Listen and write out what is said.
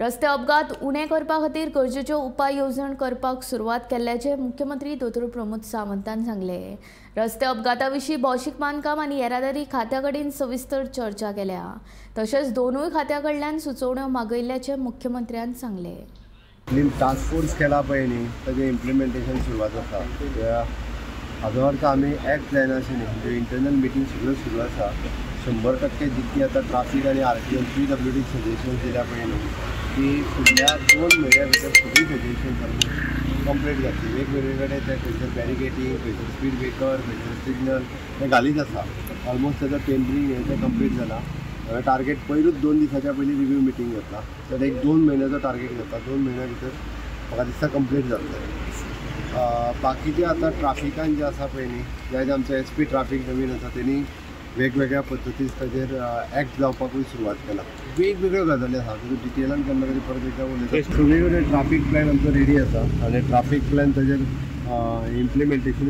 रस्ते अपघात उणे करपा खातीर गरजेच्यो उपाय येवजण करपाक सुरवात केल्ल्याचे मुख्यमंत्री दोतोर प्रमोद सावंतान सांगले। रस्ते अपघाता विशीं भौशीक बांदकाम आनी येरादारी खात्या कडेन सविस्तर चर्चा केल्या। तशेंच दोनूय खात्यां कडल्यान सुचोवण्यो मागयिल्ल्याचे मुख्यमंत्र्यान सांगले। टास्क फोर्स केला पळय न्ही, ताजें इम्प्लिमेंटेशन सुरवात आसा। हाजो अर्थ आमी एक्ट जायना अशें न्ही, म्हणजे इंटरनल मिटींग सगळ्यो सुरू आसा। 100% जितकी आतां ट्राफीक आनी RTO PWD सजेशन्स दिल्या पळय न्ही, ती फुडल्या 2 म्हयन्या भितर सगळीं सजेशन्स कंप्लीट जातली। वेगवेगळे कडेन ते खंयसर बॅरिकेटींग, खंयसर स्पीड ब्रेकर, खंयसर सिग्नल ते घालीत आसा। ऑलमोस्ट ताचो टेंडरींग हें तें कंप्लीट जाला। टार्गेट पयलूच 2 दिसाच्या पयलीं रिव्यू मिटींग जाता, तर एक 2 म्हयन्याचो टार्गेट जाता। 2 म्हयन्या भितर म्हाका दिसता कंप्लीट जातलें। बाकीचे आतां ट्राफिकान जे आसा पळय न्ही, जे आमचे SP ट्राफीक नवीन आसा तेणी वेगवेगळ्या पद्दतीन ताजेर एक्ट जावपाकूय सुरवात केला। वेगवेगळ्यो गजाली आसा, तातूंत डिटेलान केन्ना तरी परत एकदा उलयता। सगळे ट्राफीक प्लॅन आमचो रेडी आसा आनी ट्राफीक प्लॅन ताजेर इम्प्लिमेंटेशन